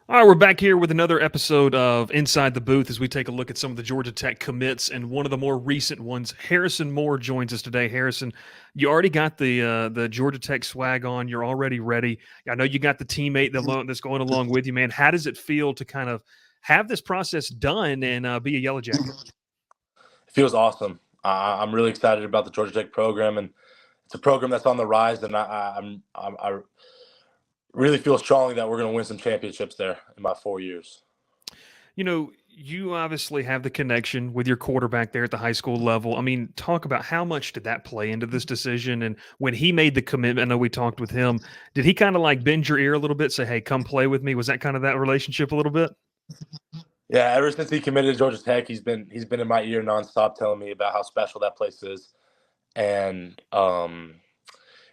All right, we're back here with another episode of Inside the Booth as we take a look at some of the Georgia Tech commits, and one of the more recent ones, Harrison Moore, joins us today. Harrison, you already got the Georgia Tech swag on. You're already ready. I know you got the teammate that's going along with you, man. How does it feel to kind of have this process done and be a Yellow Jacket? It feels awesome. I'm really excited about the Georgia Tech program, and it's a program that's on the rise. And I really feel strongly that we're going to win some championships there in my 4 years. You obviously have the connection with your quarterback there at the high school level. I mean, talk about how much did that play into this decision? And when he made the commitment, I know we talked with him. Did he kind of like bend your ear a little bit, say, "Hey, come play with me"? Was that kind of that relationship a little bit? Yeah, ever since he committed to Georgia Tech, he's been in my ear nonstop, telling me about how special that place is. And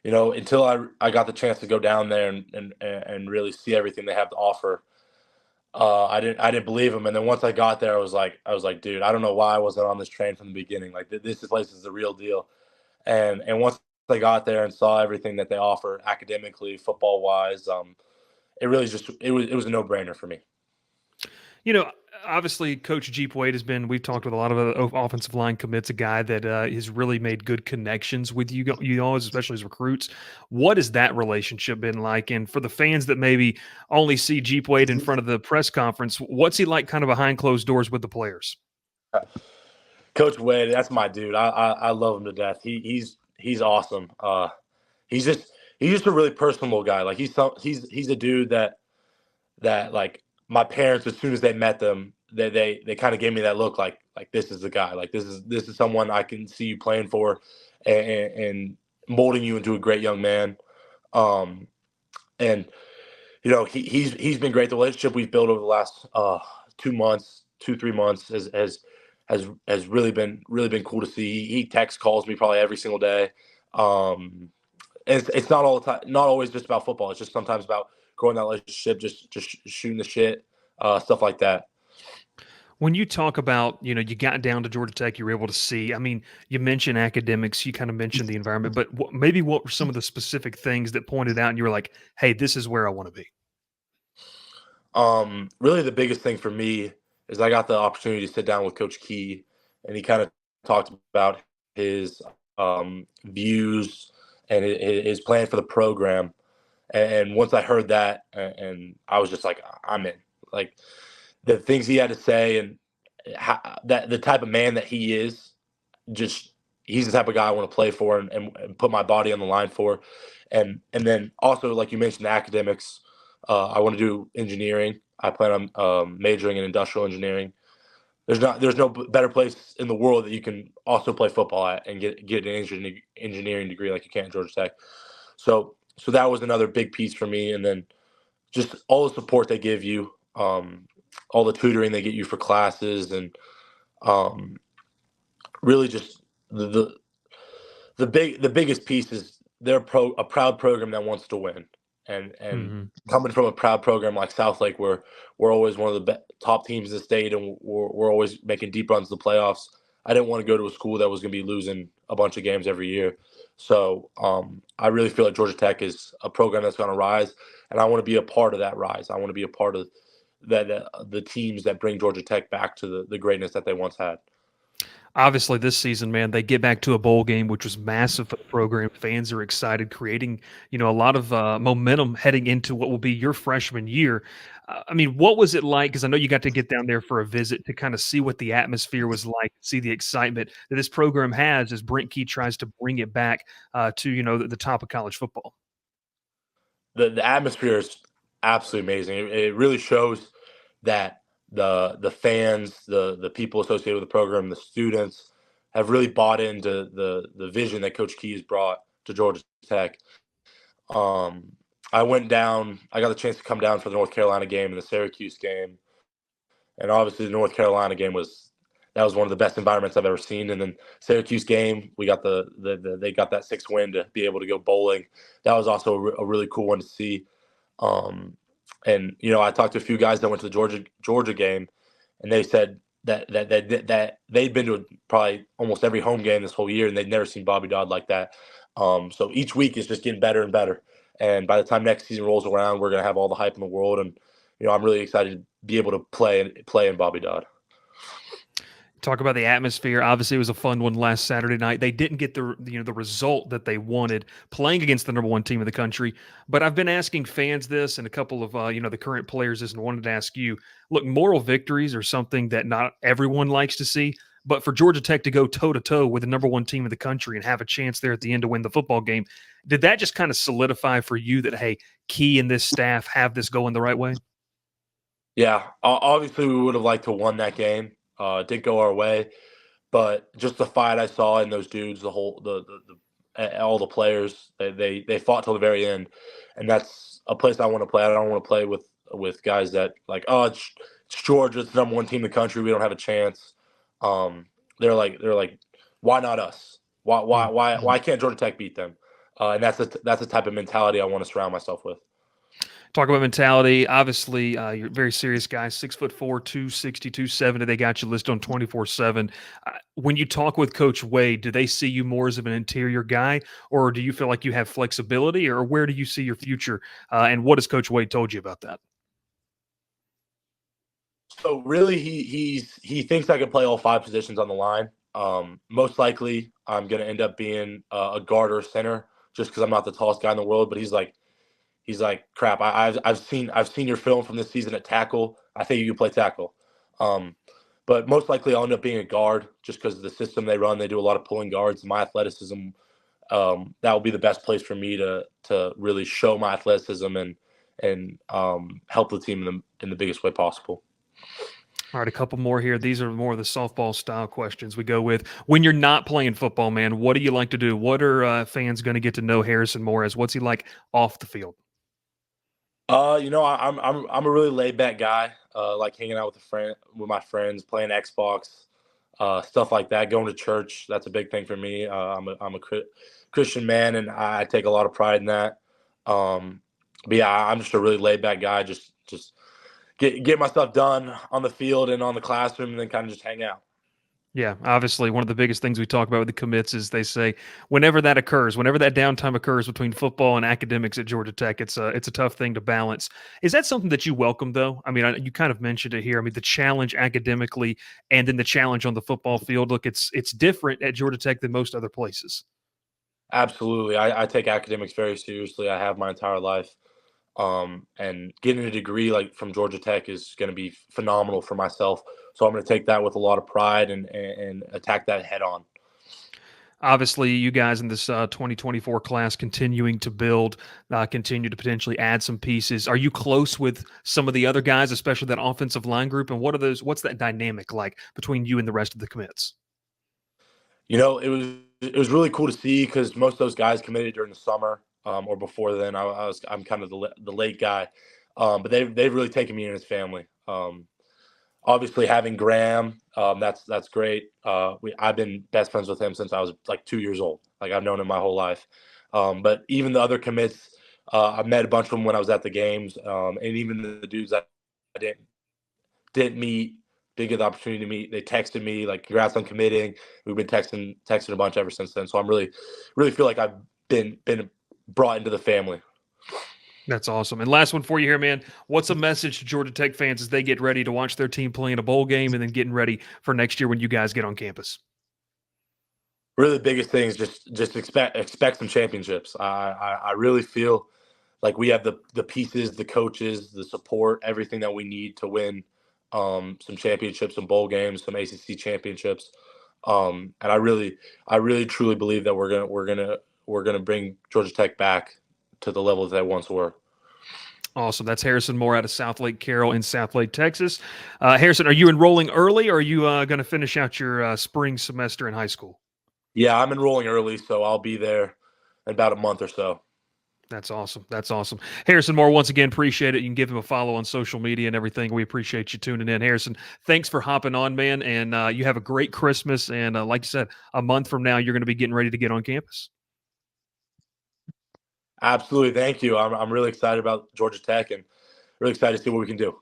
until I got the chance to go down there and really see everything they have to offer, I didn't believe him. And then once I got there, I was like, dude, I don't know why I wasn't on this train from the beginning. Like this place is the real deal. And once I got there and saw everything that they offer academically, football wise, it really it was a no brainer for me. You know, obviously, Coach Jeep Wade has been. We've talked with a lot of other offensive line commits. A guy that has really made good connections with you always, especially as recruits. What has that relationship been like? And for the fans that maybe only see Jeep Wade in front of the press conference, what's he like, kind of behind closed doors with the players? Coach Wade, that's my dude. I love him to death. He's awesome. He's just he's just a really personable guy. Like he's a dude that like my parents, as soon as they met them, they kind of gave me that look, like this is the guy. Like this is someone I can see you playing for, and molding you into a great young man. Um, and he's been great. The relationship we've built over the last 2 months, 3 months has really been cool to see. He text calls me probably every single day. Um, it's not all the time, not always just about football. It's just sometimes about growing that relationship, just shooting the shit, stuff like that. When you talk about, you got down to Georgia Tech, you were able to see. I mean, you mentioned academics, you kind of mentioned the environment, but maybe what were some of the specific things that pointed out, and you were like, "Hey, this is where I want to be." Really, the biggest thing for me is I got the opportunity to sit down with Coach Key, and he kind of talked about his views and his plan for the program. And once I heard that, and I was just like, I'm in. Like the things he had to say, and that the type of man that he is, just he's the type of guy I want to play for, and put my body on the line for. And then also, like you mentioned, the academics. I want to do engineering. I plan on majoring in industrial engineering. There's no better place in the world that you can also play football at and get an engineering degree like you can at Georgia Tech. So that was another big piece for me. And then just all the support they give you, all the tutoring they get you for classes, and um, really just the biggest piece is they're a proud program that wants to win. And Mhm. coming from a proud program like Southlake, where we're always one of the top teams in the state, and we're always making deep runs to the playoffs, I didn't want to go to a school that was going to be losing a bunch of games every year. So I really feel like Georgia Tech is a program that's going to rise, and I want to be a part of that rise. I want to be a part of the teams that bring Georgia Tech back to the greatness that they once had. Obviously, this season, man, they get back to a bowl game, which was massive for the program. Fans are excited, creating, a lot of momentum heading into what will be your freshman year. I mean, what was it like? Because I know you got to get down there for a visit to kind of see what the atmosphere was like, see the excitement that this program has as Brent Key tries to bring it back to, the top of college football. The atmosphere is absolutely amazing. It really shows that the fans, the people associated with the program, the students have really bought into the vision that Coach Key has brought to Georgia Tech. I went down. I got the chance to come down for the North Carolina game and the Syracuse game, and obviously the North Carolina game was one of the best environments I've ever seen. And then Syracuse game, we got they got that 6 win to be able to go bowling. That was also a really cool one to see. Um, and I talked to a few guys that went to the Georgia game, and they said that they'd been to probably almost every home game this whole year, and they'd never seen Bobby Dodd like that. So each week is just getting better and better. And by the time next season rolls around, we're gonna have all the hype in the world, and I'm really excited to be able to play in Bobby Dodd. Talk about the atmosphere. Obviously, it was a fun one last Saturday night. They didn't get the result that they wanted playing against the number one team in the country. But I've been asking fans this, and a couple of the current players this, and wanted to ask you. Look, moral victories are something that not everyone likes to see. But for Georgia Tech to go toe to toe with the number one team in the country and have a chance there at the end to win the football game, did that just kind of solidify for you that hey, Key and this staff have this going the right way? Yeah, obviously we would have liked to won that game. It did go our way, but just the fight I saw in those dudes, the whole all the players, they fought till the very end, and that's a place I want to play. I don't want to play with guys that like, oh, it's Georgia, it's the number one team in the country, we don't have a chance. Um, they're like, why not us? Why can't Georgia Tech beat them? And that's the type of mentality I want to surround myself with. Talk about mentality. Obviously, you're a very serious guy, 6'4", 260, 270. They got you listed on 24/7. When you talk with Coach Wade, do they see you more as of an interior guy, or do you feel like you have flexibility, or where do you see your future? And what has Coach Wade told you about that? So really, he thinks I can play all five positions on the line. Most likely, I'm going to end up being a guard or a center, just because I'm not the tallest guy in the world. But he's like, crap. I've seen your film from this season at tackle. I think you can play tackle. Um, but most likely, I'll end up being a guard, just because of the system they run. They do a lot of pulling guards. My athleticism, that will be the best place for me to really show my athleticism and help the team in the biggest way possible. All right, a couple more here. These are more of the softball style questions we go with. When you're not playing football, man, what do you like to do? What are fans going to get to know Harrison Moore as? What's he like off the field? I'm a really laid back guy. Like hanging out with my friends, playing Xbox, stuff like that. Going to church, that's a big thing for me. I'm a Christian man, and I take a lot of pride in that. But yeah, I'm just a really laid back guy. Just get my stuff done on the field and on the classroom, and then kind of just hang out. Yeah, obviously, one of the biggest things we talk about with the commits is they say whenever that occurs, whenever that downtime occurs between football and academics at Georgia Tech, it's a tough thing to balance. Is that something that you welcome, though? I mean, you kind of mentioned it here. I mean, the challenge academically and then the challenge on the football field. Look, it's different at Georgia Tech than most other places. Absolutely, I take academics very seriously. I have my entire life. And getting a degree like from Georgia Tech is going to be phenomenal for myself. So I'm going to take that with a lot of pride and attack that head on. Obviously, you guys in this 2024 class continuing to build, continue to potentially add some pieces. Are you close with some of the other guys, especially that offensive line group? And what are those? What's that dynamic like between you and the rest of the commits? It was really cool to see because most of those guys committed during the summer or before then. I'm kind of the late guy, but they've really taken me in as family. Obviously, having Graham, that's great. I've been best friends with him since I was like 2 years old. Like I've known him my whole life. But even the other commits, I met a bunch of them when I was at the games, and even the dudes that I didn't meet, didn't get the opportunity to meet. They texted me like, "Congrats on committing." We've been texting a bunch ever since then. So I'm really feel like I've been brought into the family. That's awesome. And last one for you here, man. What's a message to Georgia Tech fans as they get ready to watch their team play in a bowl game and then getting ready for next year when you guys get on campus? Really, the biggest thing is just expect some championships. I really feel like we have the pieces, the coaches, the support, everything that we need to win some championships, some bowl games, some ACC championships. And I really truly believe that we're gonna bring Georgia Tech back to the levels they once were. Awesome. That's Harrison Moore out of South Lake Carroll in South Lake, Texas. Harrison, are you enrolling early or are you going to finish out your spring semester in high school? Yeah, I'm enrolling early, so I'll be there in about a month or so. That's awesome. That's awesome. Harrison Moore, once again, appreciate it. You can give him a follow on social media and everything. We appreciate you tuning in. Harrison, thanks for hopping on, man. And you have a great Christmas. And like you said, a month from now, you're going to be getting ready to get on campus. Absolutely, thank you. I'm really excited about Georgia Tech and really excited to see what we can do.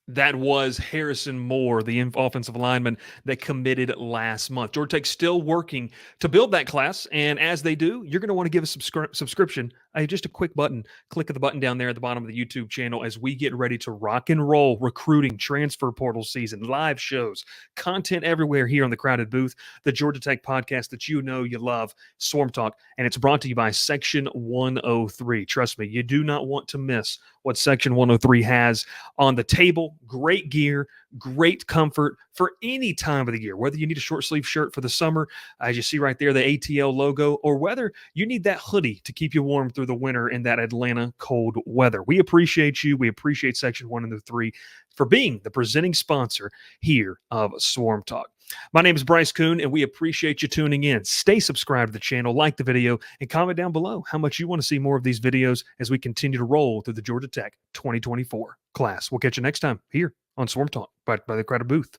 That was Harrison Moore, the offensive lineman that committed last month. Georgia Tech's still working to build that class, and as they do, you're going to want to give a subscription just a quick button. Click the button down there at the bottom of the YouTube channel as we get ready to rock and roll recruiting, transfer portal season, live shows, content everywhere here on the Crowded Booth, the Georgia Tech podcast that you know you love, Swarm Talk, and it's brought to you by Section 103. Trust me, you do not want to miss what Section 103 has on the table. Great gear, great comfort for any time of the year, whether you need a short sleeve shirt for the summer, as you see right there, the ATL logo, or whether you need that hoodie to keep you warm through the winter in that Atlanta cold weather. We appreciate you. We appreciate Section 103 for being the presenting sponsor here of Swarm Talk. My name is Bryce Koon, and we appreciate you tuning in. Stay subscribed to the channel, like the video, and comment down below how much you want to see more of these videos as we continue to roll through the Georgia Tech 2024 class. We'll catch you next time here on Swarm Talk by the Crowded Booth.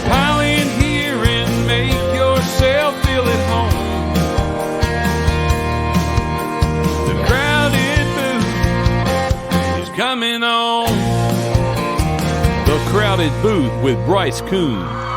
Pile in here and make yourself feel at home. The Crowded Booth is coming on. The Crowded Booth with Bryce Koon.